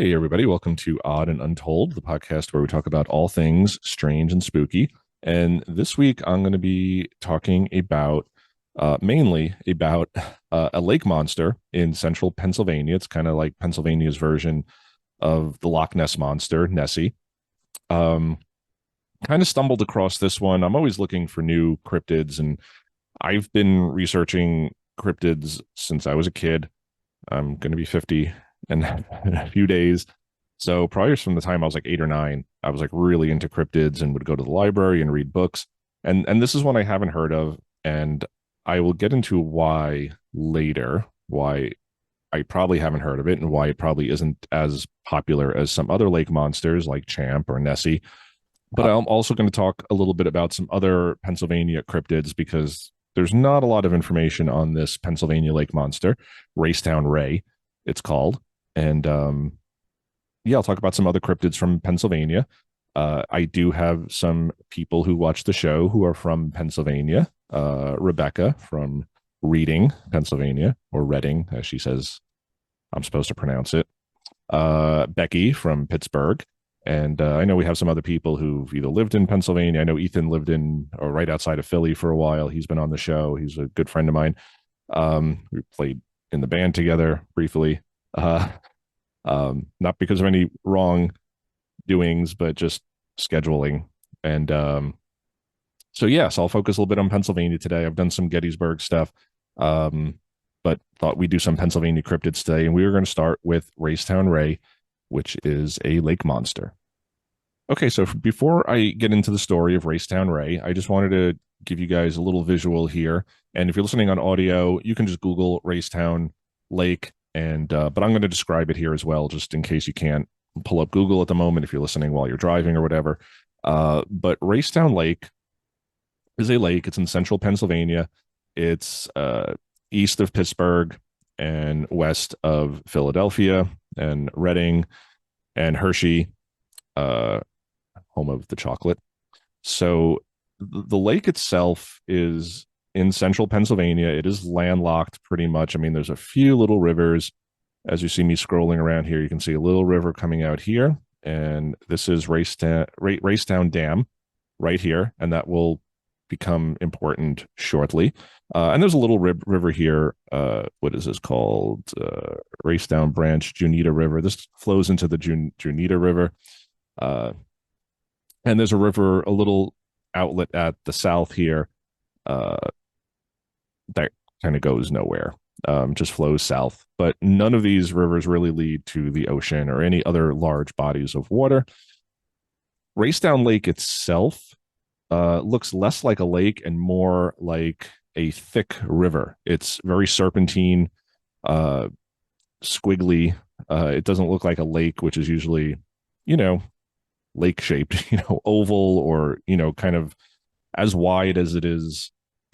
Hey, everybody. Welcome to Odd and Untold, the podcast where we talk about all things strange and spooky. And this week, I'm going to be talking about mainly about a lake monster in central Pennsylvania. It's kind of like Pennsylvania's version of the Loch Ness monster, Nessie. Um, Kind of stumbled across this one. I'm always looking for new cryptids, and I've been researching cryptids since I was a kid. I'm going to be 50 in a few days. So probably from the time I was like 8 or 9, I was like really into cryptids and would go to the library and read books. And this is one I haven't heard of, and I will get into why later, why I probably haven't heard of it and why it probably isn't as popular as some other lake monsters like Champ or Nessie. But I'm also going to talk a little bit about some other Pennsylvania cryptids because there's not a lot of information on this Pennsylvania lake monster, Raystown Ray, it's called. And yeah, I'll talk about some other cryptids from Pennsylvania. I do have some people who watch the show who are from Pennsylvania. Rebecca from Reading, Pennsylvania, or Reading, as she says I'm supposed to pronounce it. Becky from Pittsburgh. And I know we have some other people who've either lived in Pennsylvania. I know Athyn lived in or right outside of Philly for a while. He's been on the show. He's a good friend of mine. We played in the band together briefly. Not because of any wrong doings, but just scheduling. And so, yes, I'll focus a little bit on Pennsylvania today. I've done some Gettysburg stuff, but thought we'd do some Pennsylvania cryptids today. And we were going to start with Raystown Ray, which is a lake monster. Okay, so before I get into the story of Raystown Ray, I just wanted to give you guys a little visual here. And if you're listening on audio, you can just Google Raystown Lake, and but I'm going to describe it here as well, just in case you can't pull up Google at the moment if you're listening while you're driving or whatever. But Raystown Lake is a lake. It's in central Pennsylvania. It's east of Pittsburgh and west of Philadelphia and Reading and Hershey, home of the chocolate. So the lake itself is in central Pennsylvania. It is landlocked pretty much. I mean, there's a few little rivers. As you see me scrolling around here, you can see a little river coming out here. And this is Raystown Dam right here. And that will become important shortly. And there's a little river here. What is this called? Raystown Branch, Junita River. This flows into the Junita River. And there's a river, a little outlet at the south here that kind of goes nowhere, just flows south. But none of these rivers really lead to the ocean or any other large bodies of water. Raystown Lake itself looks less like a lake and more like a thick river. It's very serpentine, squiggly. It doesn't look like a lake, which is usually, lake shaped, oval or, kind of as wide as it is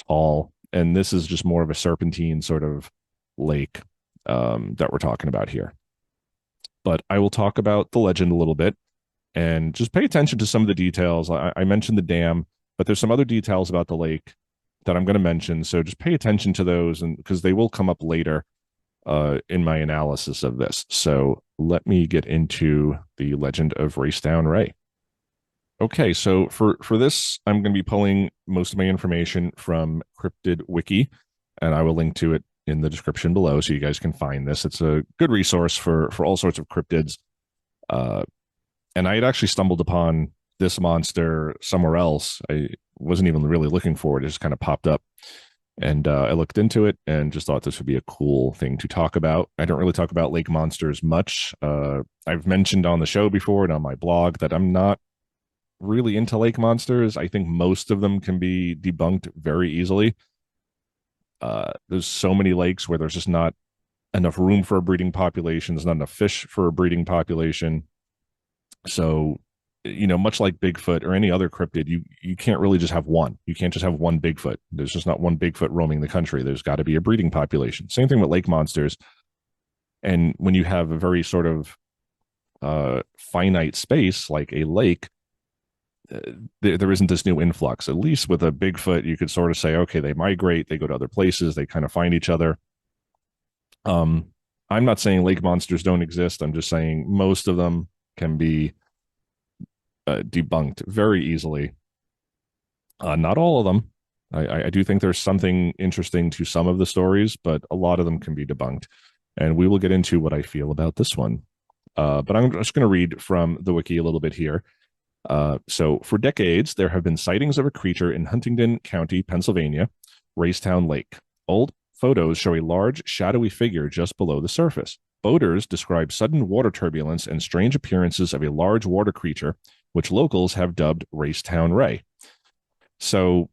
tall. And this is just more of a serpentine sort of lake that we're talking about here. But I will talk about the legend a little bit and just pay attention to some of the details. I mentioned the dam, but there's some other details about the lake that I'm going to mention. So just pay attention to those, and because they will come up later in my analysis of this. So let me get into the legend of Raystown Ray. Okay, so for this, I'm going to be pulling most of my information from Cryptid Wiki, and I will link to it in the description below so you guys can find this. It's a good resource for all sorts of cryptids. And I had actually stumbled upon this monster somewhere else. I wasn't even really looking for it. It just kind of popped up. And I looked into it and just thought this would be a cool thing to talk about. I don't really talk about lake monsters much. I've mentioned on the show before and on my blog that I'm not really into lake monsters. I think most of them can be debunked very easily. There's so many lakes where there's just not enough room for a breeding population. There's not enough fish for a breeding population. So, much like Bigfoot or any other cryptid, you can't really just have one. You can't just have one Bigfoot. There's just not one Bigfoot roaming the country. There's got to be a breeding population. Same thing with lake monsters. And when you have a very sort of finite space like a lake, there isn't this new influx. At least with a Bigfoot, you could sort of say, okay, they migrate, they go to other places, they kind of find each other. I'm not saying lake monsters don't exist. I'm just saying most of them can be debunked very easily. Not all of them. I do think there's something interesting to some of the stories, but a lot of them can be debunked. And we will get into what I feel about this one. But I'm just going to read from the wiki a little bit here. So, for decades, there have been sightings of a creature in Huntingdon County, Pennsylvania, Raystown Lake. Old photos show a large, shadowy figure just below the surface. Boaters describe sudden water turbulence and strange appearances of a large water creature, which locals have dubbed Raystown Ray. So,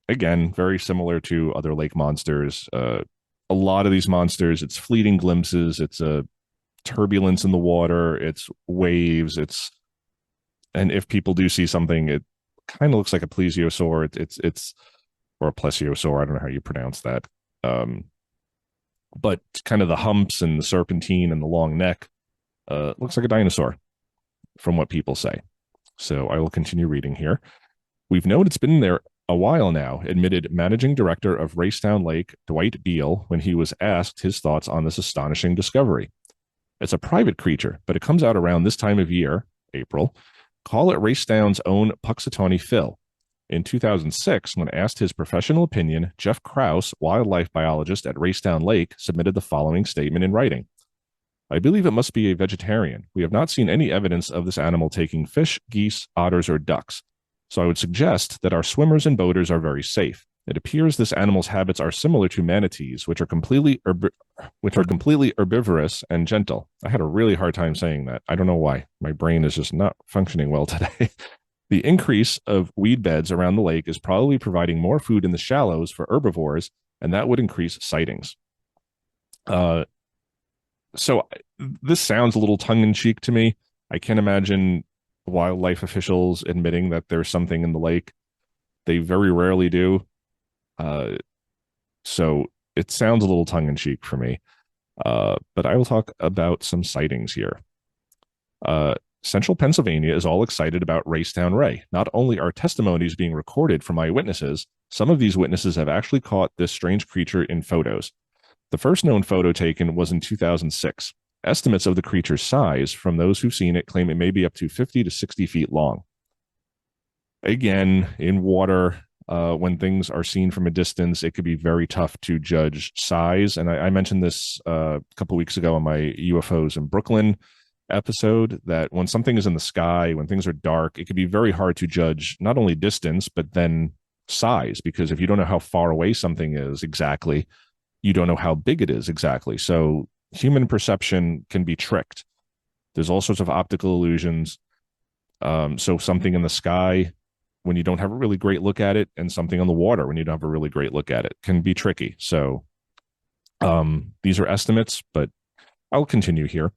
again, very similar to other lake monsters. A lot of these monsters, it's fleeting glimpses, it's a turbulence in the water, it's waves, and if people do see something, it kind of looks like a plesiosaur. It's or a plesiosaur. I don't know how you pronounce that. But kind of the humps and the serpentine and the long neck looks like a dinosaur, from what people say. So I will continue reading here. We've known it's been there a while now, admitted managing director of Raystown Lake, Dwight Beal, when he was asked his thoughts on this astonishing discovery. It's a private creature, but it comes out around this time of year, April. Call it Raystown's own Puxatawney Phil. In 2006, when asked his professional opinion, Jeff Krause, wildlife biologist at Raystown Lake, submitted the following statement in writing. I believe it must be a vegetarian. We have not seen any evidence of this animal taking fish, geese, otters, or ducks. So I would suggest that our swimmers and boaters are very safe. It appears this animal's habits are similar to manatees, which are completely herbivorous and gentle. I had a really hard time saying that. I don't know why. My brain is just not functioning well today. The increase of weed beds around the lake is probably providing more food in the shallows for herbivores, and that would increase sightings. So this sounds a little tongue-in-cheek to me. I can't imagine wildlife officials admitting that there's something in the lake. They very rarely do. So it sounds a little tongue-in-cheek for me. But I will talk about some sightings here. Central Pennsylvania is all excited about Raystown Ray. Not only are testimonies being recorded from eyewitnesses, some of these witnesses have actually caught this strange creature in photos. The first known photo taken was in 2006. Estimates of the creature's size from those who've seen it claim it may be up to 50 to 60 feet long. Again, in water, when things are seen from a distance, it could be very tough to judge size. And I mentioned this a couple weeks ago on my UFOs in Brooklyn episode, that when something is in the sky, when things are dark, it can be very hard to judge not only distance, but then size, because if you don't know how far away something is exactly, you don't know how big it is exactly. So human perception can be tricked. There's all sorts of optical illusions. So something in the sky, when you don't have a really great look at it, and something on the water when you don't have a really great look at it, can be tricky. So these are estimates, but I'll continue here.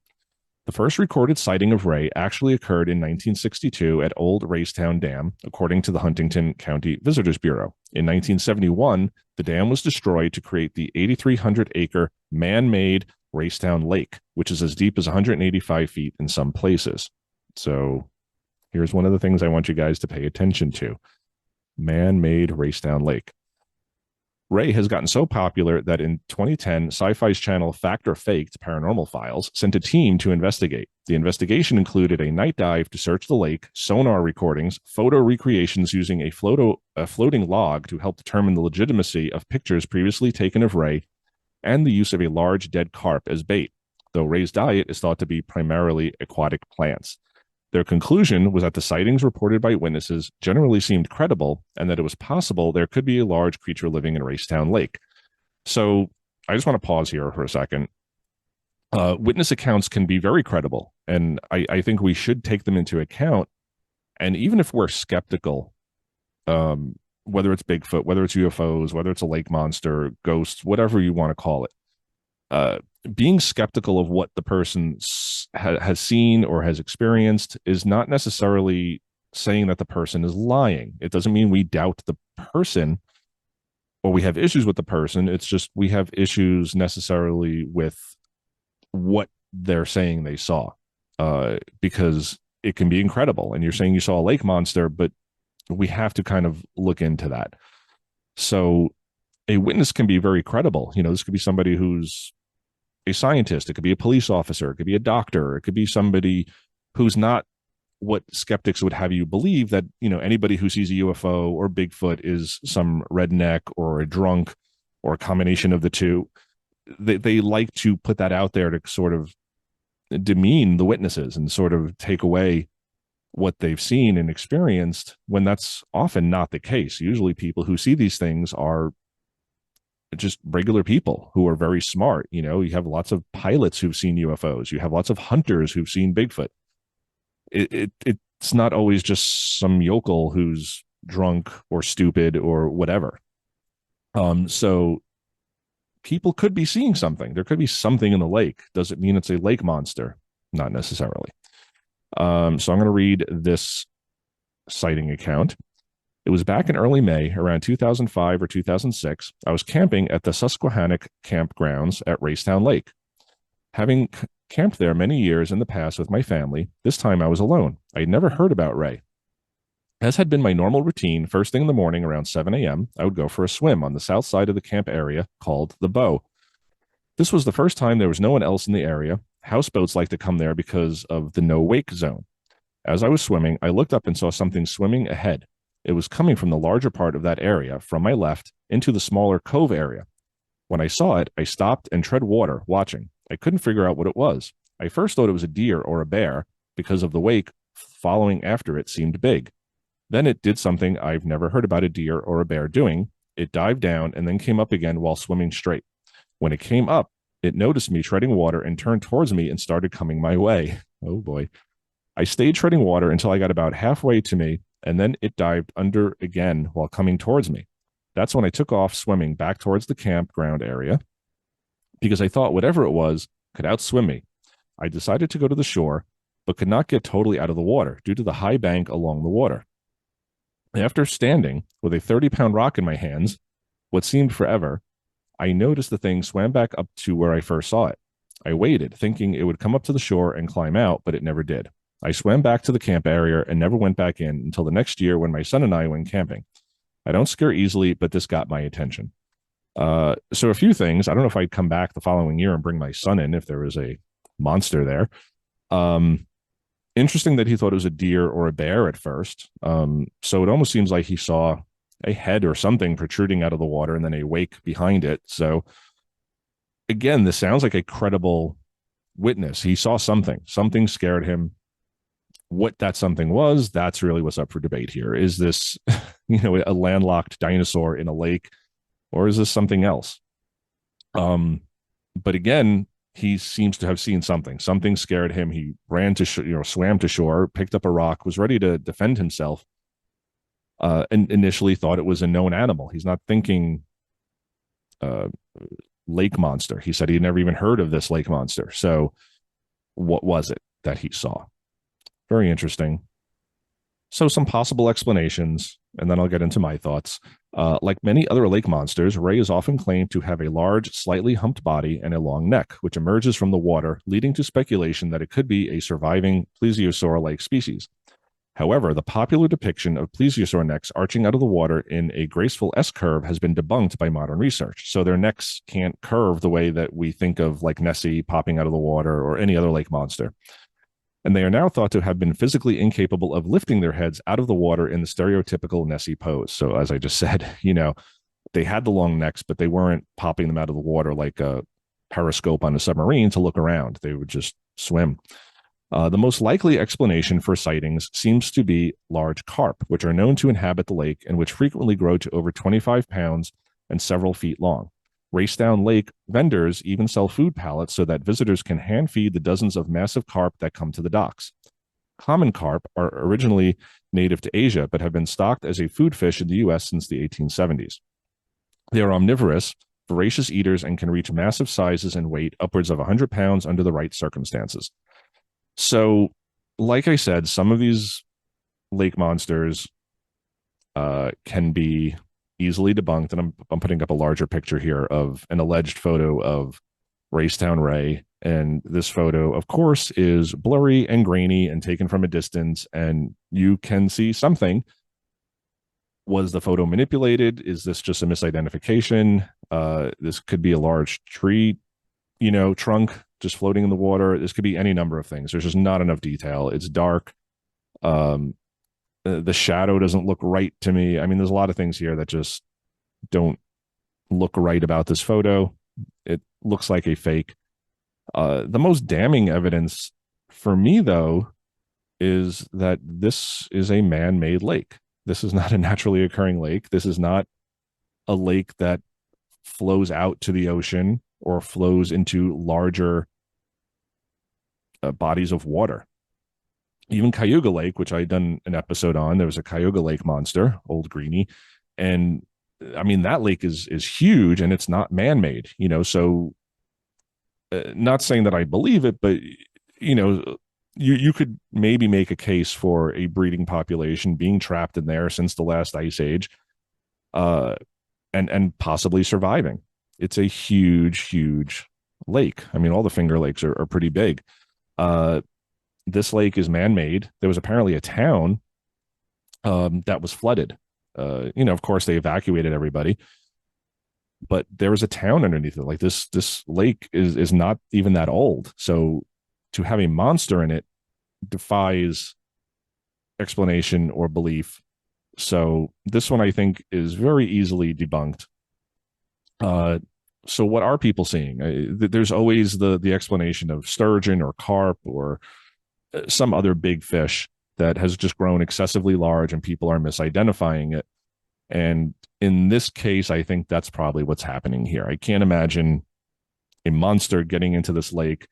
The first recorded sighting of Ray actually occurred in 1962 at Old Raystown Dam, according to the Huntingdon County Visitors Bureau. In 1971, the dam was destroyed to create the 8,300-acre man-made Raystown Lake, which is as deep as 185 feet in some places. So here's one of the things I want you guys to pay attention to. Man-made Raystown Lake. Ray has gotten so popular that in 2010, Sci-Fi's channel Fact or Faked Paranormal Files sent a team to investigate. The investigation included a night dive to search the lake, sonar recordings, photo recreations using a floating log to help determine the legitimacy of pictures previously taken of Ray, and the use of a large dead carp as bait, though Ray's diet is thought to be primarily aquatic plants. Their conclusion was that the sightings reported by witnesses generally seemed credible, and that it was possible there could be a large creature living in Raystown Lake. So I just want to pause here for a second. Witness accounts can be very credible, and I think we should take them into account. And even if we're skeptical, whether it's Bigfoot, whether it's UFOs, whether it's a lake monster, ghosts, whatever you want to call it, being skeptical of what the person has seen or has experienced is not necessarily saying that the person is lying. It doesn't mean we doubt the person or we have issues with the person. It's just we have issues necessarily with what they're saying they saw, because it can be incredible. And you're saying you saw a lake monster, but we have to kind of look into that. So a witness can be very credible. You know, this could be somebody who's a scientist, it could be a police officer, it could be a doctor, it could be somebody who's not what skeptics would have you believe, that, anybody who sees a UFO or Bigfoot is some redneck or a drunk or a combination of the two. They like to put that out there to sort of demean the witnesses and sort of take away what they've seen and experienced, when that's often not the case. Usually people who see these things are just regular people who are very smart. You have lots of pilots who've seen UFOs. You have lots of hunters who've seen Bigfoot. It's not always just some yokel who's drunk or stupid or whatever. So people could be seeing something. There could be something in the lake. Does it mean it's a lake monster? Not necessarily. So I'm going to read this sighting account. It was back in early May, around 2005 or 2006. I was camping at the Susquehannock campgrounds at Raystown Lake. Having camped there many years in the past with my family, this time I was alone. I had never heard about Ray. As had been my normal routine, first thing in the morning around 7 a.m., I would go for a swim on the south side of the camp area called the Bow. This was the first time there was no one else in the area. Houseboats like to come there because of the no-wake zone. As I was swimming, I looked up and saw something swimming ahead. It was coming from the larger part of that area, from my left, into the smaller cove area. When I saw it, I stopped and tread water, watching. I couldn't figure out what it was. I first thought it was a deer or a bear, because of the wake following after it seemed big. Then it did something I've never heard about a deer or a bear doing. It dived down and then came up again while swimming straight. When it came up, it noticed me treading water and turned towards me and started coming my way. Oh boy. I stayed treading water until I got about halfway to me, and then it dived under again while coming towards me. That's when I took off swimming back towards the campground area, because I thought whatever it was could outswim me. I decided to go to the shore, but could not get totally out of the water due to the high bank along the water. After standing with a 30-pound rock in my hands, what seemed forever, I noticed the thing swam back up to where I first saw it. I waited, thinking it would come up to the shore and climb out, but it never did. I swam back to the camp area and never went back in until the next year when my son and I went camping. I don't scare easily, but this got my attention. So a few things. I don't know if I'd come back the following year and bring my son in if there was a monster there. Interesting that he thought it was a deer or a bear at first. So it almost seems like he saw a head or something protruding out of the water and then a wake behind it. So again, this sounds like a credible witness. He saw something. Something scared him. What that something was, that's really what's up for debate here. Is this, a landlocked dinosaur in a lake, or is this something else? But again, he seems to have seen something. Something scared him. He ran to, swam to shore, picked up a rock, was ready to defend himself, and initially thought it was a known animal. He's not thinking lake monster. He said he had never even heard of this lake monster. So what was it that he saw? Very interesting. So some possible explanations, and then I'll get into my thoughts. Like many other lake monsters, Ray is often claimed to have a large, slightly humped body and a long neck, which emerges from the water, leading to speculation that it could be a surviving plesiosaur-like species. However, the popular depiction of plesiosaur necks arching out of the water in a graceful S-curve has been debunked by modern research. So their necks can't curve the way that we think of, like Nessie popping out of the water or any other lake monster. And they are now thought to have been physically incapable of lifting their heads out of the water in the stereotypical Nessie pose. So as I just said, they had the long necks, but they weren't popping them out of the water like a periscope on a submarine to look around. They would just swim. The most likely explanation for sightings seems to be large carp, which are known to inhabit the lake and which frequently grow to over 25 pounds and several feet long. Raystown Lake vendors even sell food pallets so that visitors can hand feed the dozens of massive carp that come to the docks. Common carp are originally native to Asia, but have been stocked as a food fish in the U.S. since the 1870s. They are omnivorous, voracious eaters, and can reach massive sizes and weight upwards of 100 pounds under the right circumstances. So, like I said, some of these lake monsters can be easily debunked, and I'm putting up a larger picture here of an alleged photo of Raystown Ray, and this photo, of course, is blurry and grainy and taken from a distance, and you can see something. Was the photo manipulated? Is this just a misidentification? This could be a large tree trunk just floating in the water. This could be any number of things. There's just not enough detail. It's dark. Um, the shadow doesn't look right to me. I mean, there's a lot of things here that just don't look right about this photo. It looks like a fake. The most damning evidence for me, though, is that this is a man-made lake. This is not a naturally occurring lake. This is not a lake that flows out to the ocean or flows into larger bodies of water. Even Cayuga Lake, which I had done an episode on, there was a Cayuga Lake monster, Old Greenie, and I mean that lake is huge and it's not man-made. So not saying that I believe it, but you could maybe make a case for a breeding population being trapped in there since the last ice age, and possibly surviving. It's a huge lake. I mean, all the Finger Lakes are pretty big. This lake is man-made. There was apparently a town that was flooded. Of course, they evacuated everybody, but there was a town underneath it. Like this lake is not even that old. So to have a monster in it defies explanation or belief. So this one I think is very easily debunked. So what are people seeing? There's always the explanation of sturgeon or carp or some other big fish that has just grown excessively large and people are misidentifying it. And in this case, I think that's probably what's happening here. I can't imagine a monster getting into this lake.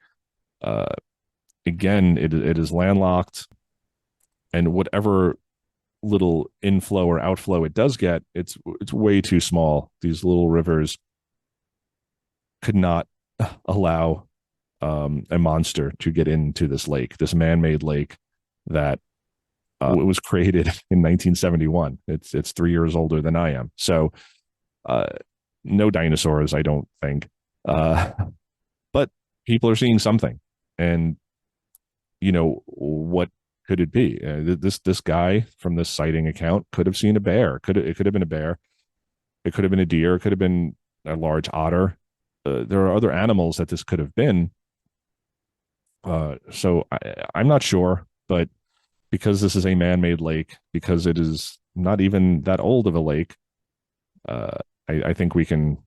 Again, it is landlocked, and whatever little inflow or outflow it does get, it's way too small. These little rivers could not allow a monster to get into this lake, this man-made lake that it was created in 1971. It's 3 years older than I am. So no dinosaurs, I don't think. But people are seeing something. And, what could it be? This guy from this sighting account could have seen a bear. It could have been a bear. It could have been a deer. It could have been a large otter. There are other animals that this could have been. So I'm not sure, but because this is a man-made lake, because it is not even that old of a lake, I think we can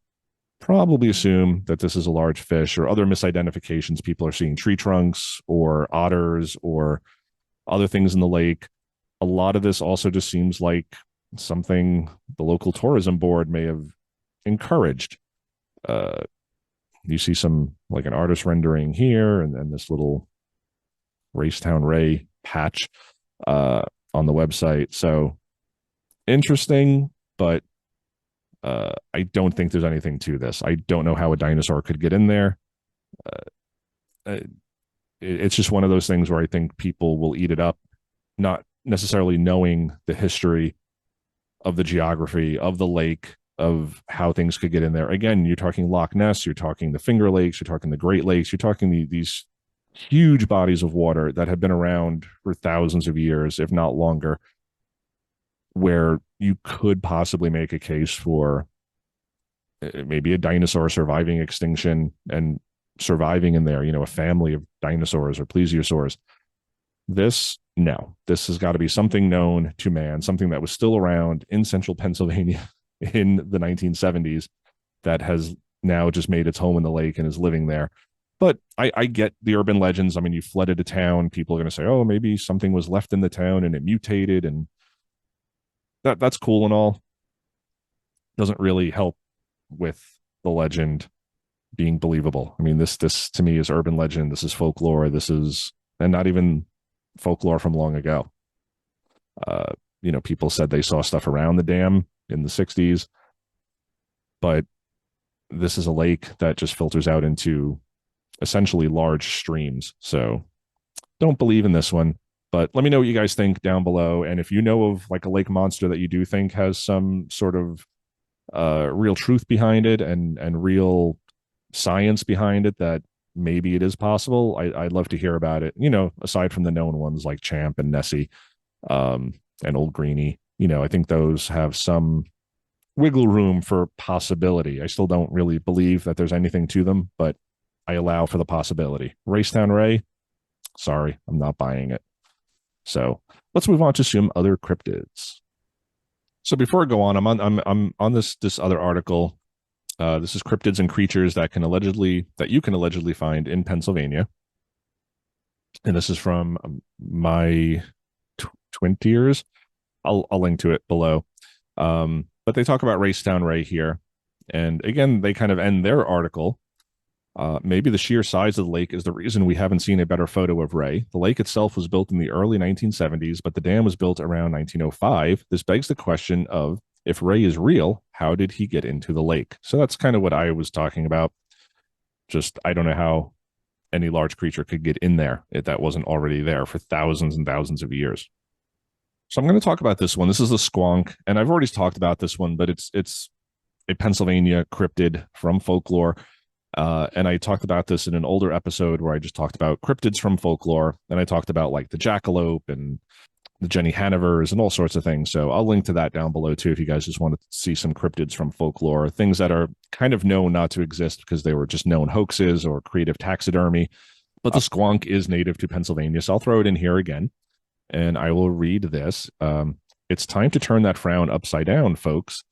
probably assume that this is a large fish, or other misidentifications. People are seeing tree trunks or otters or other things in the lake. A lot of this also just seems like something the local tourism board may have encouraged. You see some, like, an artist rendering here, and then this little Raystown Ray patch on the website. So interesting, but I don't think there's anything to this. I don't know how a dinosaur could get in there. It's just one of those things where I think people will eat it up, not necessarily knowing the history of the geography of the lake, of how things could get in there. Again, you're talking Loch Ness, you're talking the Finger Lakes, you're talking the Great Lakes, you're talking these huge bodies of water that have been around for thousands of years, if not longer, where you could possibly make a case for maybe a dinosaur surviving extinction and surviving in there, a family of dinosaurs or plesiosaurs. This has got to be something known to man, something that was still around in central Pennsylvania in the 1970s that has now just made its home in the lake and is living there. But I get the urban legends. I mean, you flooded a town. People are going to say, oh, maybe something was left in the town and it mutated, and that's cool and all. Doesn't really help with the legend being believable. I mean, this to me is urban legend. This is folklore. And not even folklore from long ago. People said they saw stuff around the dam in the 60s, but this is a lake that just filters out into essentially large streams. So don't believe in this one, but let me know what you guys think down below. And if you know of like a lake monster that you do think has some sort of real truth behind it and real science behind it, that maybe it is possible, I'd love to hear about it. Aside from the known ones like Champ and Nessie, and Old Greenie, I think those have some wiggle room for possibility. I still don't really believe that there's anything to them, but I allow for the possibility. Raystown Ray, sorry, I'm not buying it. So let's move on to some other cryptids. So before I go on, I'm on this other article. This is cryptids and creatures that you can allegedly find in Pennsylvania, and this is from my twin tiers. I'll link to it below. But they talk about Raystown Ray here, and again, they kind of end their article. Maybe the sheer size of the lake is the reason we haven't seen a better photo of Ray. The lake itself was built in the early 1970s, but the dam was built around 1905. This begs the question of, if Ray is real, how did he get into the lake? So that's kind of what I was talking about. Just, I don't know how any large creature could get in there if that wasn't already there for thousands and thousands of years. So I'm going to talk about this one. This is the Squonk, and I've already talked about this one, but it's a Pennsylvania cryptid from folklore. And I talked about this in an older episode where I just talked about cryptids from folklore, and I talked about like the jackalope and the Jenny Hanivers and all sorts of things. So I'll link to that down below too if you guys just want to see some cryptids from folklore, things that are kind of known not to exist because they were just known hoaxes or creative taxidermy. But the Squonk is native to Pennsylvania, so I'll throw it in here again, and I will read this. It's time to turn that frown upside down, folks.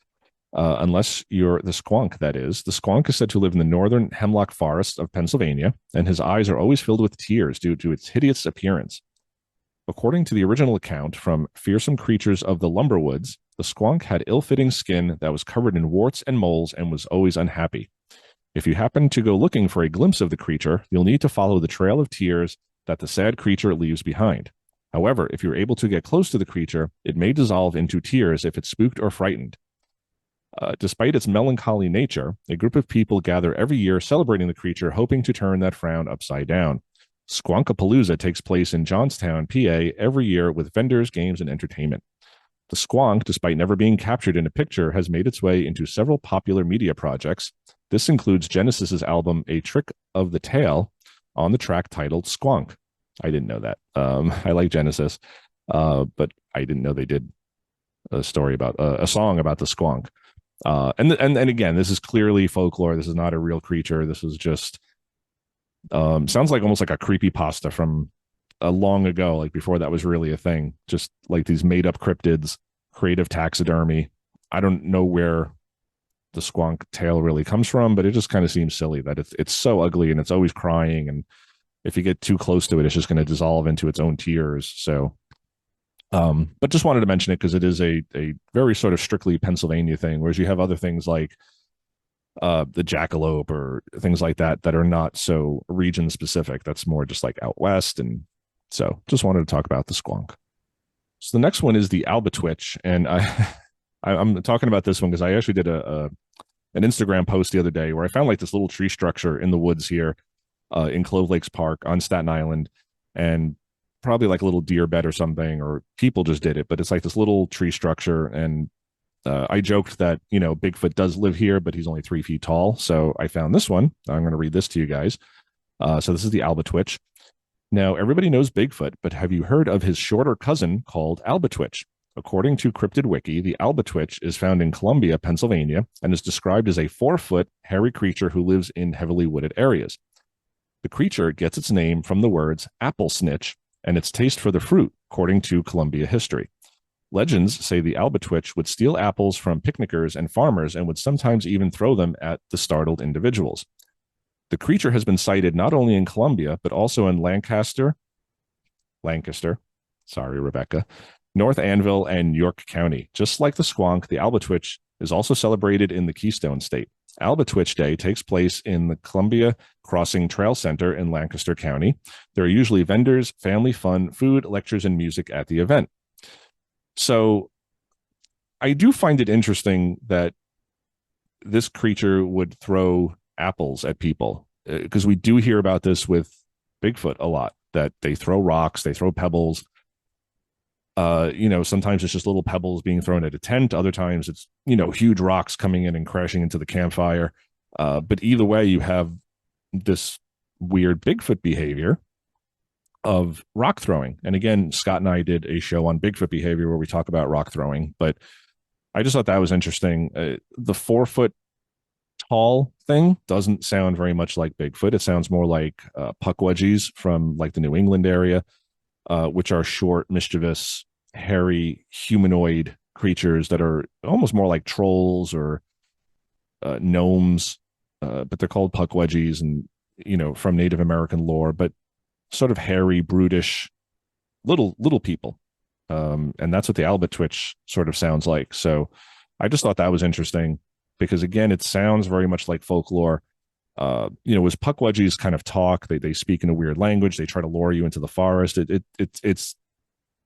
Unless you're the Squonk, that is. The Squonk is said to live in the northern hemlock forests of Pennsylvania, and his eyes are always filled with tears due to its hideous appearance. According to the original account from Fearsome Creatures of the Lumberwoods, the Squonk had ill-fitting skin that was covered in warts and moles and was always unhappy. If you happen to go looking for a glimpse of the creature, you'll need to follow the trail of tears that the sad creature leaves behind. However, if you're able to get close to the creature, it may dissolve into tears if it's spooked or frightened. Despite its melancholy nature, a group of people gather every year celebrating the creature, hoping to turn that frown upside down. Squonkapalooza takes place in Johnstown, PA, every year with vendors, games, and entertainment. The Squonk, despite never being captured in a picture, has made its way into several popular media projects. This includes Genesis's album A Trick of the Tail on the track titled Squonk. I didn't know that. I like Genesis, but I didn't know they did a story about a song about the Squonk. And again, this is clearly folklore. This is not a real creature. This was just sounds like almost like a creepypasta from a long ago, like before that was really a thing. Just like these made up cryptids, creative taxidermy. I don't know where the Squonk tail really comes from, but it just kind of seems silly that it's so ugly and it's always crying, and if you get too close to it, it's just going to dissolve into its own tears. So but just wanted to mention it because it is a very sort of strictly Pennsylvania thing, whereas you have other things like the jackalope or things like that that are not so region specific. That's more just like out west. And so just wanted to talk about the Squonk. So the next one is the Albatwitch, and I'm talking about this one because I actually did an Instagram post the other day where I found like this little tree structure in the woods here in Clove Lakes Park on Staten Island, and probably like a little deer bed or something, or people just did it, but it's like this little tree structure. And I joked that, you know, Bigfoot does live here, but he's only 3 feet tall. So I found this one. I'm going to read this to you guys. So this is the Albatwitch. Now, everybody knows Bigfoot, but have you heard of his shorter cousin called Albatwitch? According to Cryptid Wiki, the Albatwitch is found in Columbia, Pennsylvania, and is described as a 4-foot hairy creature who lives in heavily wooded areas. The creature gets its name from the words apple snitch and its taste for the fruit, according to Columbia history. Legends say the Albatwitch would steal apples from picnickers and farmers and would sometimes even throw them at the startled individuals. The creature has been sighted not only in Columbia, but also in Lancaster, sorry, Rebecca, North Anvil, and York County. Just like the Squonk, the Albatwitch is also celebrated in the Keystone State. Albatwitch Day takes place in the Columbia Crossing Trail Center in Lancaster County. There are usually vendors, family fun, food, lectures, and music at the event. So I do find it interesting that this creature would throw apples at people, because we do hear about this with Bigfoot a lot, that they throw rocks, they throw pebbles. You know, sometimes it's just little pebbles being thrown at a tent. Other times it's, you know, huge rocks coming in and crashing into the campfire. But either way, you have this weird Bigfoot behavior of rock throwing. And again, Scott and I did a show on Bigfoot behavior where we talk about rock throwing, but I just thought that was interesting. The 4-foot tall thing doesn't sound very much like Bigfoot. It sounds more like puckwudgies from like the New England area, which are short, mischievous, hairy, humanoid creatures that are almost more like trolls or gnomes, but they're called puckwudgies, and from Native American lore, but sort of hairy, brutish, little people, and that's what the Albatwitch sort of sounds like. So I just thought that was interesting because again, it sounds very much like folklore. As puckwudgies kind of talk, they speak in a weird language. They try to lure you into the forest. It's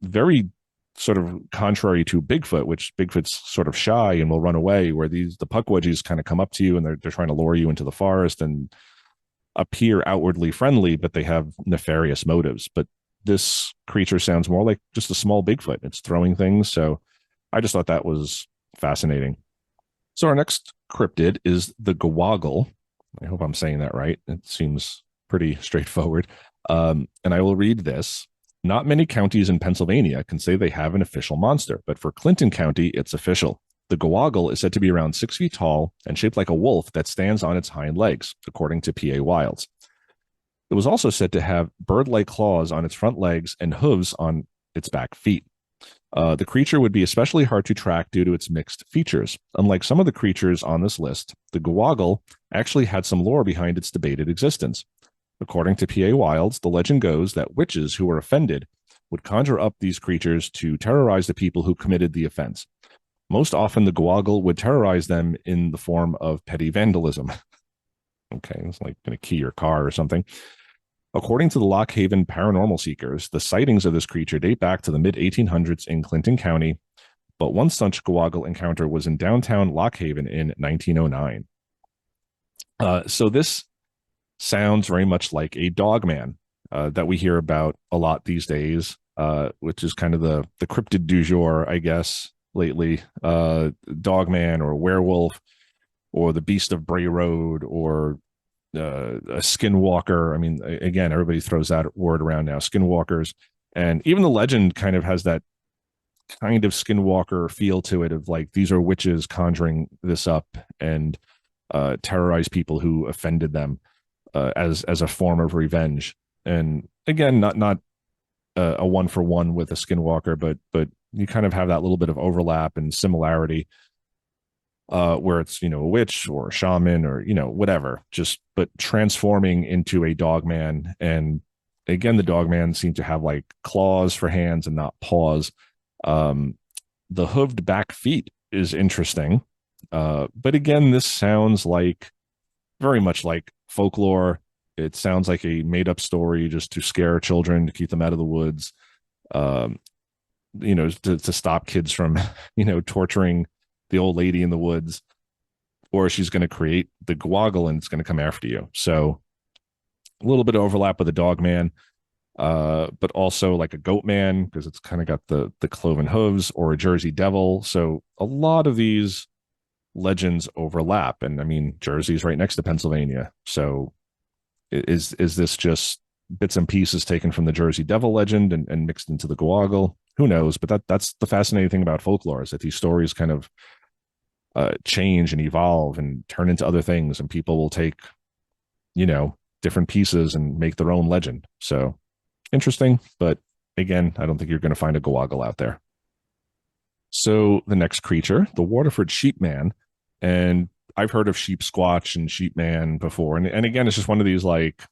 very sort of contrary to Bigfoot, which Bigfoot's sort of shy and will run away, where the puckwudgies kind of come up to you and they're trying to lure you into the forest and appear outwardly friendly, but they have nefarious motives. But this creature sounds more like just a small Bigfoot. It's throwing things. So I just thought that was fascinating. So our next cryptid is the Giwoggle. I hope I'm saying that right. It seems pretty straightforward. And I will read this. Not many counties in Pennsylvania can say they have an official monster, but for Clinton County, it's official. The Giwoggle is said to be around 6 feet tall and shaped like a wolf that stands on its hind legs, according to PA Wilds. It was also said to have bird-like claws on its front legs and hooves on its back feet. The creature would be especially hard to track due to its mixed features. Unlike some of the creatures on this list, the Giwoggle actually had some lore behind its debated existence. According to PA Wilds, the legend goes that witches who were offended would conjure up these creatures to terrorize the people who committed the offense. Most often, the Giwoggle would terrorize them in the form of petty vandalism. Okay, it's like going to key your car or something. According to the Lock Haven Paranormal Seekers, the sightings of this creature date back to the mid-1800s in Clinton County, but one such Giwoggle encounter was in downtown Lock Haven in 1909. So this sounds very much like a dogman that we hear about a lot these days, which is kind of the cryptid du jour, I guess, lately. Dogman or werewolf or the beast of Bray Road or a skinwalker. I mean, again, everybody throws that word around now, skinwalkers. And even the legend kind of has that kind of skinwalker feel to it of like, these are witches conjuring this up and terrorize people who offended them as a form of revenge. And again, not a one for one with a skinwalker, but you kind of have that little bit of overlap and similarity where it's, a witch or a shaman or, whatever, but transforming into a dogman. And again, the dogman seemed to have like claws for hands and not paws. The hooved back feet is interesting. But again, this sounds like very much like folklore. It sounds like a made up story just to scare children, to keep them out of the woods, to stop kids from, torturing the old lady in the woods, or she's going to create the Giwoggle and it's going to come after you. So a little bit of overlap with the dogman, but also like a goatman because it's kind of got the cloven hooves, or a Jersey devil. So a lot of these legends overlap. And I mean, Jersey's right next to Pennsylvania. So is this just bits and pieces taken from the Jersey devil legend and mixed into the Giwoggle? Who knows? But that's the fascinating thing about folklore, is that these stories kind of change and evolve and turn into other things, and people will take, different pieces and make their own legend. So interesting. But again, I don't think you're going to find a Giwoggle out there. So the next creature, the Waterford Sheepman, and I've heard of Sheepsquatch and Sheepman before. And again, it's just one of these like,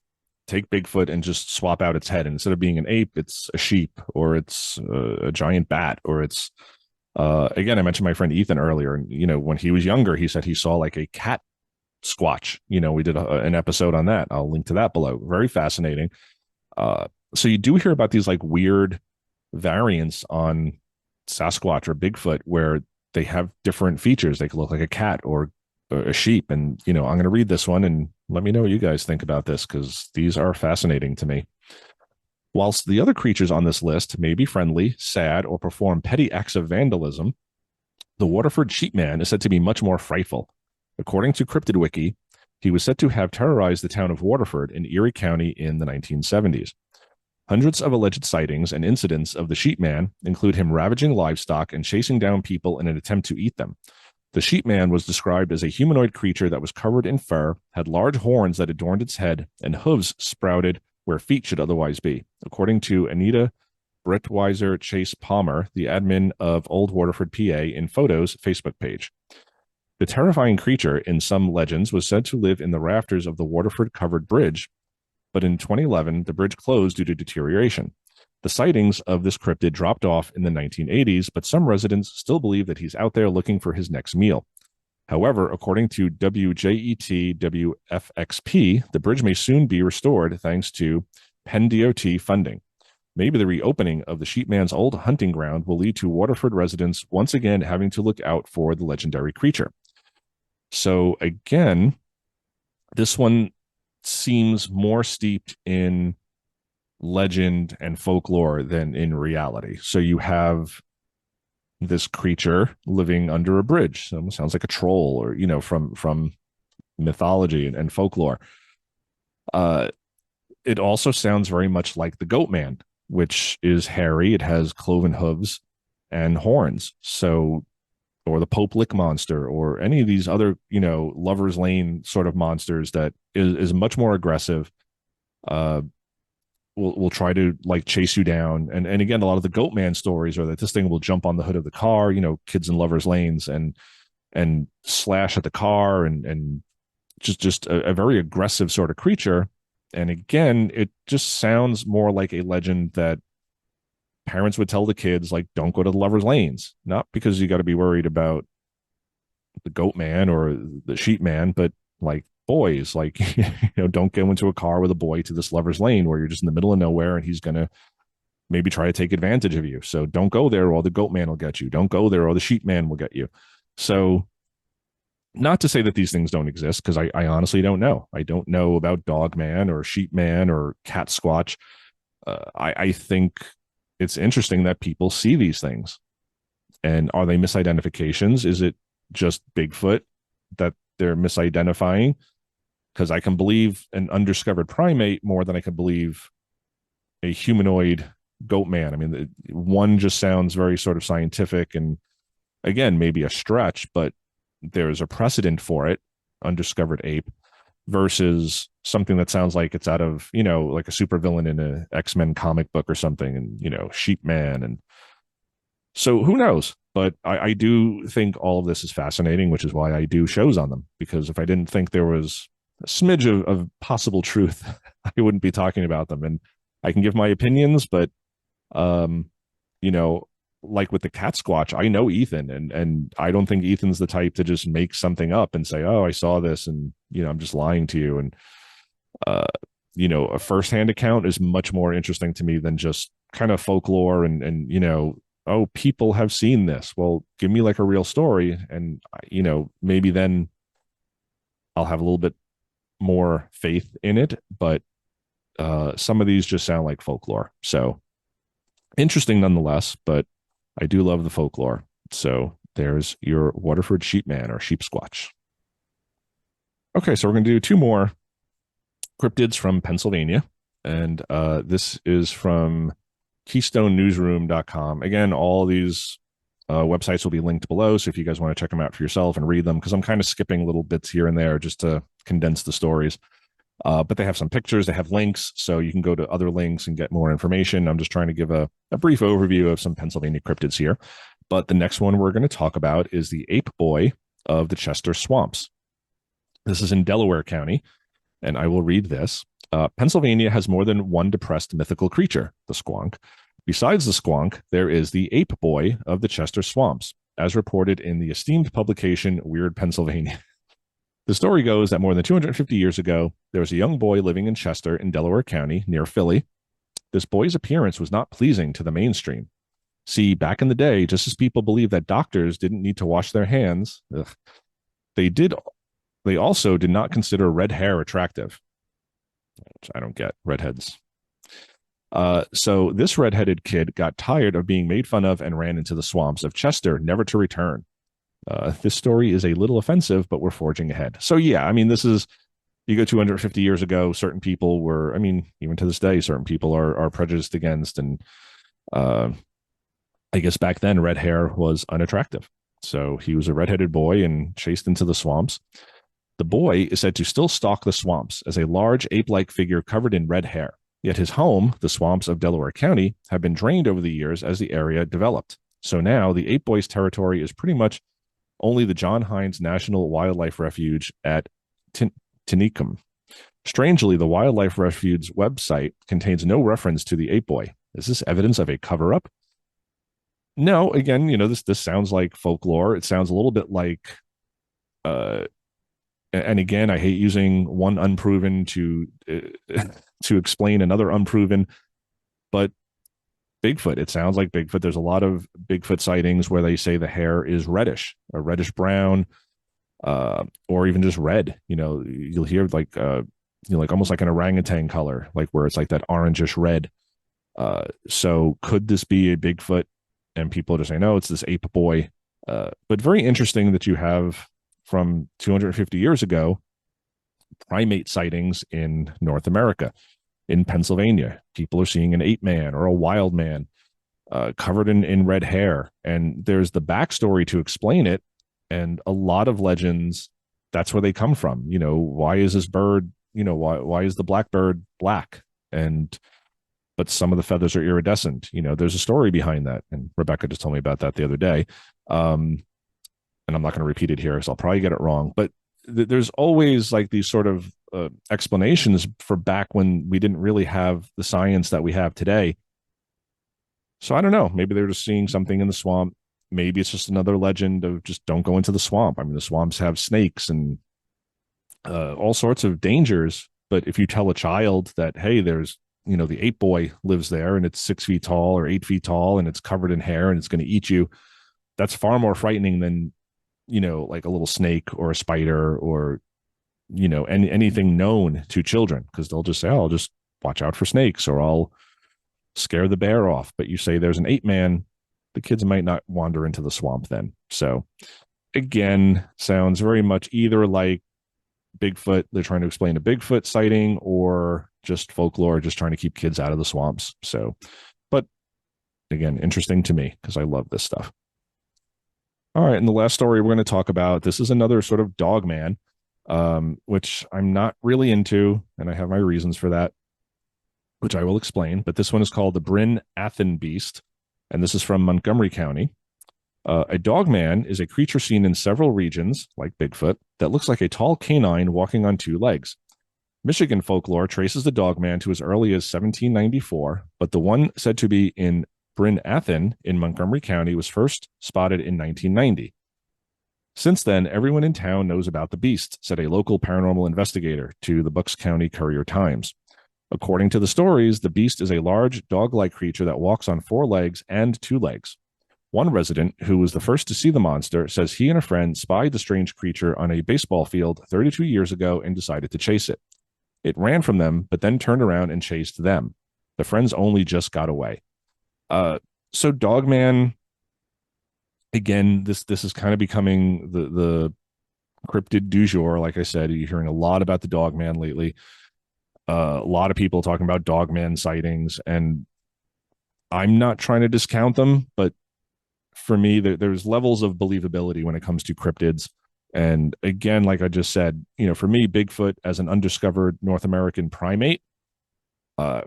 take Bigfoot and just swap out its head. And instead of being an ape, it's a sheep, or it's a giant bat, or it's, again, I mentioned my friend Athyn earlier. And, when he was younger, he said he saw like a cat squatch. We did an episode on that. I'll link to that below. Very fascinating. So you do hear about these like weird variants on Sasquatch or Bigfoot where they have different features. They could look like a cat or a sheep. And, I'm going to read this one and let me know what you guys think about this, because these are fascinating to me. Whilst the other creatures on this list may be friendly, sad, or perform petty acts of vandalism, the Waterford Sheepman is said to be much more frightful. According to Cryptid Wiki, he was said to have terrorized the town of Waterford in Erie County in the 1970s. Hundreds of alleged sightings and incidents of the Sheepman include him ravaging livestock and chasing down people in an attempt to eat them. The sheepman was described as a humanoid creature that was covered in fur, had large horns that adorned its head, and hooves sprouted where feet should otherwise be. According to Anita Brittweiser Chase Palmer, the admin of Old Waterford, PA, in Photos Facebook page. The terrifying creature, in some legends, was said to live in the rafters of the Waterford covered bridge, but in 2011, the bridge closed due to deterioration. The sightings of this cryptid dropped off in the 1980s, but some residents still believe that he's out there looking for his next meal. However, according to WJET WFXP, the bridge may soon be restored thanks to Penn DOT funding. Maybe the reopening of the sheepman's old hunting ground will lead to Waterford residents once again having to look out for the legendary creature. So again, this one seems more steeped in legend and folklore than in reality. So you have this creature living under a bridge. So it sounds like a troll, or from mythology and folklore. It also sounds very much like the goatman, which is hairy. It has cloven hooves and horns. So, or the Pope Lick monster, or any of these other, Lover's Lane sort of monsters that is much more aggressive. Will try to like chase you down. And again, a lot of the goatman stories are that this thing will jump on the hood of the car, kids in lovers lanes, and slash at the car, and just a very aggressive sort of creature. And again, it just sounds more like a legend that parents would tell the kids, like, don't go to the lovers lanes, not because you got to be worried about the goatman or the sheepman, but like, boys, like, don't go into a car with a boy to this lover's lane where you're just in the middle of nowhere and he's going to maybe try to take advantage of you. So don't go there or the goatman will get you. Don't go there or the sheepman will get you. So not to say that these things don't exist, because I honestly don't know. I don't know about dogman or sheepman or cat squatch. I think it's interesting that people see these things. And are they misidentifications? Is it just Bigfoot that they're misidentifying? Because I can believe an undiscovered primate more than I can believe a humanoid goatman. I mean, one just sounds very sort of scientific, and again, maybe a stretch, but there's a precedent for it, undiscovered ape, versus something that sounds like it's out of, like a supervillain in a X-Men comic book or something, and, sheepman. And so who knows? But I do think all of this is fascinating, which is why I do shows on them. Because if I didn't think there was a smidge of possible truth, I wouldn't be talking about them. And I can give my opinions, but, like with the cat squatch, I know Athyn, and I don't think Athyn's the type to just make something up and say, oh, I saw this, and, I'm just lying to you. And, a firsthand account is much more interesting to me than just kind of folklore and oh, people have seen this. Well, give me like a real story, and maybe then I'll have a little bit more faith in it. But some of these just sound like folklore. So interesting nonetheless, but I do love the folklore. So there's your Waterford Sheepman or Sheepsquatch. Okay, so we're going to do two more cryptids from Pennsylvania. And this is from KeystoneNewsroom.com. Again, all these websites will be linked below. So if you guys want to check them out for yourself and read them, because I'm kind of skipping little bits here and there just to condense the stories. But they have some pictures, they have links, so you can go to other links and get more information. I'm just trying to give a brief overview of some Pennsylvania cryptids here. But the next one we're going to talk about is the Ape Boy of the Chester Swamps. This is in Delaware County, and I will read this. Pennsylvania has more than one depressed mythical creature, the Squonk. Besides the Squonk, there is the Ape Boy of the Chester Swamps, as reported in the esteemed publication Weird Pennsylvania. The story goes that more than 250 years ago, there was a young boy living in Chester in Delaware County near Philly. This boy's appearance was not pleasing to the mainstream. See, back in the day, just as people believed that doctors didn't need to wash their hands, they also did not consider red hair attractive. Which I don't get, redheads. So this redheaded kid got tired of being made fun of and ran into the swamps of Chester, never to return. This story is a little offensive, but we're forging ahead. So yeah, I mean, this is, you go 250 years ago, certain people were, I mean, even to this day, certain people are prejudiced against. And I guess back then red hair was unattractive. So he was a redheaded boy and chased into the swamps. The boy is said to still stalk the swamps as a large ape-like figure covered in red hair. Yet his home, the swamps of Delaware County, have been drained over the years as the area developed. So now the Ape Boy's territory is pretty much only the John Hines National Wildlife Refuge at Tinicum. Strangely, the Wildlife Refuge's website contains no reference to the Ape Boy. Is this evidence of a cover-up? No, again, this sounds like folklore. It sounds a little bit like and again, I hate using one unproven to explain another unproven, but Bigfoot. It sounds like Bigfoot. There's a lot of Bigfoot sightings where they say the hair is reddish, or reddish brown, or even just red. You'll hear like like almost like an orangutan color, like where it's like that orangish red. So could this be a Bigfoot? And people just say no, it's this Ape Boy. But very interesting that you have from 250 years ago primate sightings in North America. In Pennsylvania, people are seeing an ape man or a wild man covered in red hair. And there's the backstory to explain it. And a lot of legends, that's where they come from. Why is this bird, why is the blackbird black? But some of the feathers are iridescent. There's a story behind that. And Rebecca just told me about that the other day. And I'm not going to repeat it here because I'll probably get it wrong. But there's always like these sort of explanations for back when we didn't really have the science that we have today. So I don't know. Maybe they're just seeing something in the swamp. Maybe it's just another legend of just don't go into the swamp. I mean, the swamps have snakes and all sorts of dangers. But if you tell a child that, hey, there's, the Ape Boy lives there and it's 6 feet tall or 8 feet tall and it's covered in hair and it's going to eat you, that's far more frightening than, like a little snake or a spider or, anything known to children, because they'll just say, oh, I'll just watch out for snakes or I'll scare the bear off. But you say there's an ape man, the kids might not wander into the swamp then. So again, sounds very much either like Bigfoot, they're trying to explain a Bigfoot sighting, or just folklore, just trying to keep kids out of the swamps. So, but again, interesting to me because I love this stuff. All right, and the last story we're going to talk about, this is another sort of dogman, which I'm not really into, and I have my reasons for that, which I will explain. But this one is called the Bryn Athyn beast, and this is from Montgomery County. A dogman is a creature seen in several regions, like Bigfoot, that looks like a tall canine walking on 2 legs. Michigan folklore traces the dogman to as early as 1794, but the one said to be in Bryn Athyn in Montgomery County was first spotted in 1990. Since then, everyone in town knows about the beast, said a local paranormal investigator to the Bucks County Courier-Times. According to the stories, the beast is a large dog-like creature that walks on 4 legs and 2 legs. One resident, who was the first to see the monster, says he and a friend spied the strange creature on a baseball field 32 years ago and decided to chase it. It ran from them, but then turned around and chased them. The friends only just got away. So Dogman, again, this is kind of becoming the cryptid du jour. Like I said, you're hearing a lot about the Dogman lately. A lot of people talking about Dogman sightings, and I'm not trying to discount them, but for me, there's levels of believability when it comes to cryptids. And again, like I just said, for me, Bigfoot as an undiscovered North American primate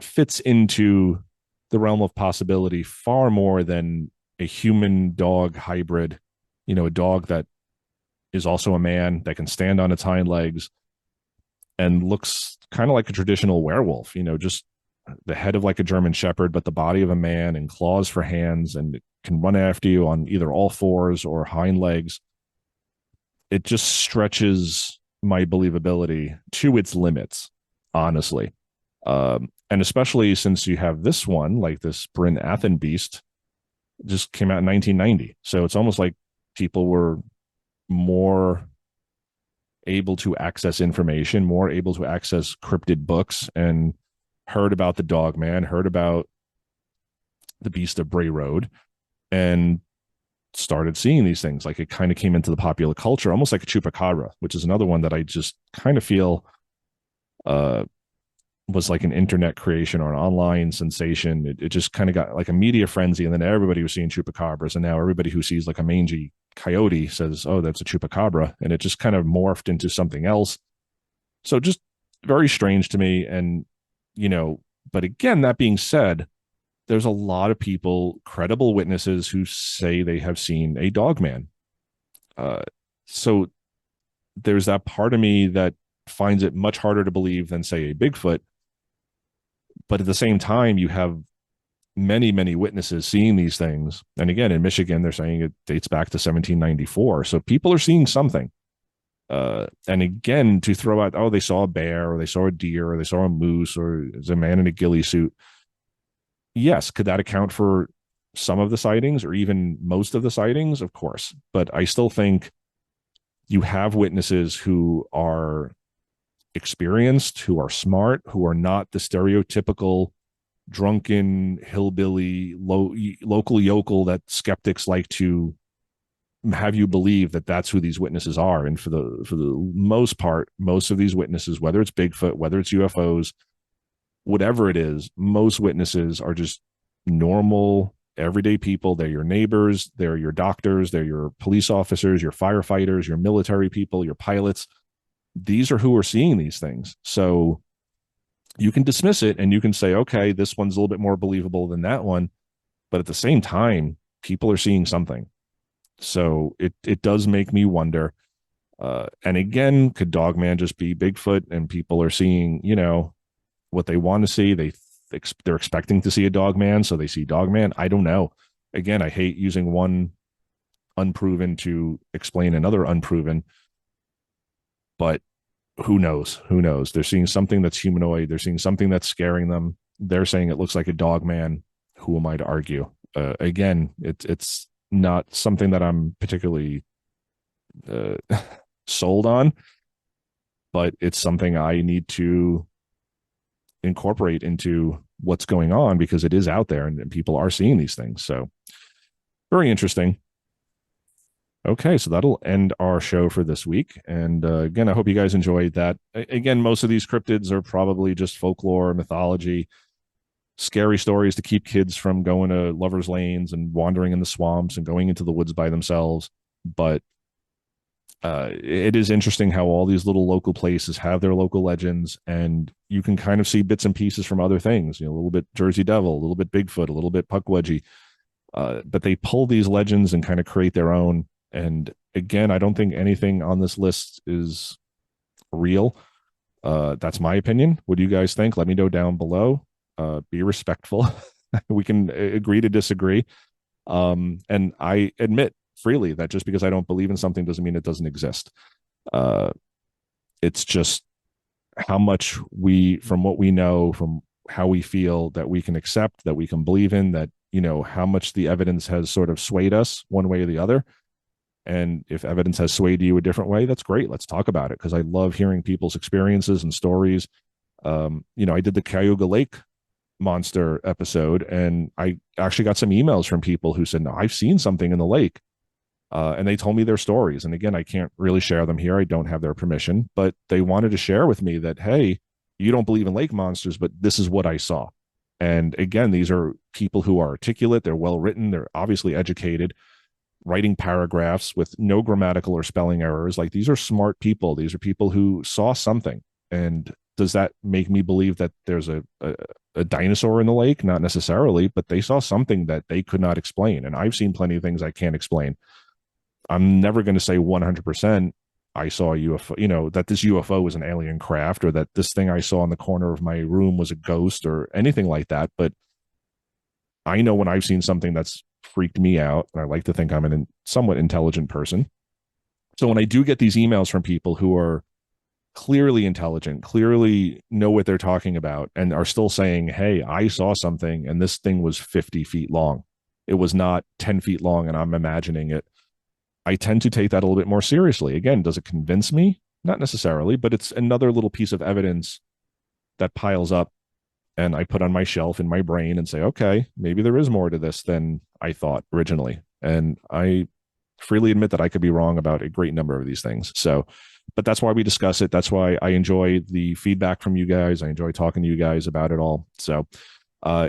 fits into the realm of possibility far more than a human dog hybrid, a dog that is also a man that can stand on its hind legs and looks kind of like a traditional werewolf, just the head of like a German shepherd, but the body of a man and claws for hands, and it can run after you on either all 4s or hind legs. It just stretches my believability to its limits, honestly. And especially since you have this one, like this Bryn Athyn beast, just came out in 1990. So it's almost like people were more able to access information, more able to access cryptid books, and heard about the Dogman, heard about the Beast of Bray Road, and started seeing these things. Like it kind of came into the popular culture, almost like a chupacabra, which is another one that I just kind of feel was like an internet creation or an online sensation. It just kind of got like a media frenzy, and then everybody was seeing chupacabras, and now everybody who sees like a mangy coyote says, "Oh, that's a chupacabra," and it just kind of morphed into something else. So just very strange to me, and you know, but again, that being said, there's a lot of people, credible witnesses, who say they have seen a dogman. Uh, so there's that part of me that finds it much harder to believe than, say, a Bigfoot. But at the same time, you have many witnesses seeing these things. And again, in Michigan, they're saying it dates back to 1794. So people are seeing something. And again, to throw out, oh, they saw a bear, or they saw a deer, or they saw a moose, or there's a man in a ghillie suit. Yes, could that account for some of the sightings or even most of the sightings? Of course. But I still think you have witnesses who are experienced, who are smart, who are not the stereotypical drunken hillbilly local yokel that skeptics like to have you believe that that's who these witnesses are. And for the most part, most of these witnesses, whether it's Bigfoot, whether it's UFOs, whatever it is, most witnesses are just normal everyday people. They're your neighbors, they're your doctors, they're your police officers, your firefighters, your military people, your pilots. These are who are seeing these things. So you can dismiss it and you can say, okay, this one's a little bit more believable than that one. But at the same time, people are seeing something. So it does make me wonder. And again, could Dogman just be Bigfoot and people are seeing, you know, what they want to see? They're expecting to see a Dogman, so they see Dogman. I don't know. Again, I hate using one unproven to explain another unproven, but who knows? Who knows? They're seeing something that's humanoid. They're seeing something that's scaring them. They're saying it looks like a Dogman. Who am I to argue? Again, it's not something that I'm particularly sold on, but it's something I need to incorporate into what's going on because it is out there and people are seeing these things. So very interesting. Okay, so that'll end our show for this week. And again, I hope you guys enjoyed that. Again, most of these cryptids are probably just folklore, mythology, scary stories to keep kids from going to lovers' lanes and wandering in the swamps and going into the woods by themselves. But it is interesting how all these little local places have their local legends, and you can kind of see bits and pieces from other things. You know, a little bit Jersey Devil, a little bit Bigfoot, a little bit Puckwudgie. But they pull these legends and kind of create their own. And again, I don't think anything on this list is real. That's my opinion. What do you guys think? Let me know down below. Be respectful. We can agree to disagree. And I admit freely that just because I don't believe in something doesn't mean it doesn't exist. It's just how much from what we know, from how we feel, that we can accept, that we can believe in, that, you know, how much the evidence has sort of swayed us one way or the other. And if evidence has swayed you a different way, that's great. Let's talk about it, because I love hearing people's experiences and stories. You know, I did the Cayuga Lake monster episode, and I actually got some emails from people who said, no, I've seen something in the lake. And they told me their stories. And again, I can't really share them here. I don't have their permission, but they wanted to share with me that, hey, you don't believe in lake monsters, but this is what I saw. And again, these are people who are articulate. They're well written. They're obviously educated, writing paragraphs with no grammatical or spelling errors. Like, these are smart people. These are people who saw something. And does that make me believe that there's a dinosaur in the lake? Not necessarily, but they saw something that they could not explain. And I've seen plenty of things I can't explain. I'm never going to say 100% I saw a UFO, you know, that this UFO was an alien craft, or that this thing I saw in the corner of my room was a ghost or anything like that. But I know when I've seen something that's freaked me out, and I like to think I'm a somewhat intelligent person. So when I do get these emails from people who are clearly intelligent, clearly know what they're talking about, and are still saying, hey, I saw something and this thing was 50 feet long, it was not 10 feet long and I'm imagining it, I tend to take that a little bit more seriously. Again, does it convince me? Not necessarily, but it's another little piece of evidence that piles up, and I put on my shelf in my brain and say, okay, maybe there is more to this than I thought originally. And I freely admit that I could be wrong about a great number of these things. So But that's why we discuss it. That's why I enjoy the feedback from you guys. I enjoy talking to you guys about it all. So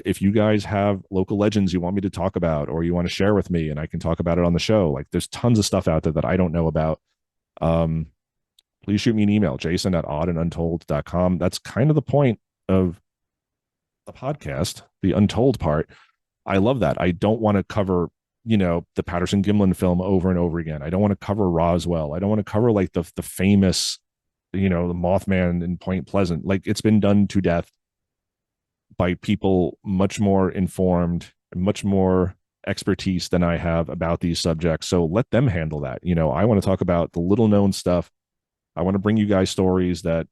if you guys have local legends you want me to talk about or you want to share with me and I can talk about it on the show, like there's tons of stuff out there that I don't know about. Um, please shoot me an email, jason@oddanduntold.com. That's kind of the point of the podcast, the untold part. I love that. I don't want to cover, the Patterson Gimlin film over and over again. I don't want to cover Roswell. I don't want to cover like the famous, the Mothman in Point Pleasant. Like it's been done to death by people much more informed, much more expertise than I have about these subjects. So let them handle that. I want to talk about the little known stuff. I want to bring you guys stories that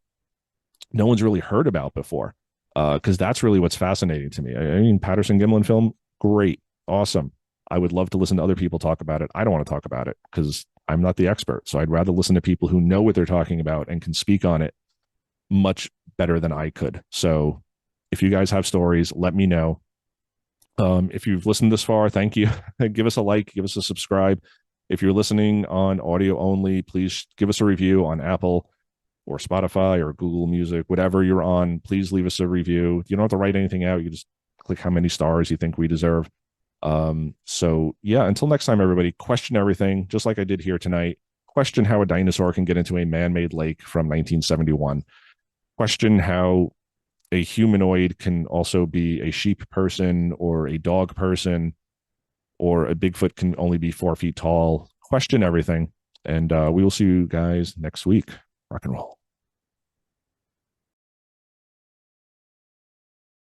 no one's really heard about before. Because that's really what's fascinating to me. I mean, Patterson Gimlin film, great, awesome. I would love to listen to other people talk about it. I don't want to talk about it because I'm not the expert. So I'd rather listen to people who know what they're talking about and can speak on it much better than I could. So if you guys have stories, let me know. If you've listened this far, thank you. Give us a like, give us a subscribe. If you're listening on audio only, please give us a review on Apple or Spotify or Google Music, whatever you're on. Please leave us a review. You don't have to write anything out. You just click how many stars you think we deserve. So yeah, until next time, everybody, question everything, just like I did here tonight. Question how a dinosaur can get into a man-made lake from 1971. Question how a humanoid can also be a sheep person or a dog person, or a Bigfoot can only be 4 feet tall. Question everything. And we will see you guys next week. Rock and roll.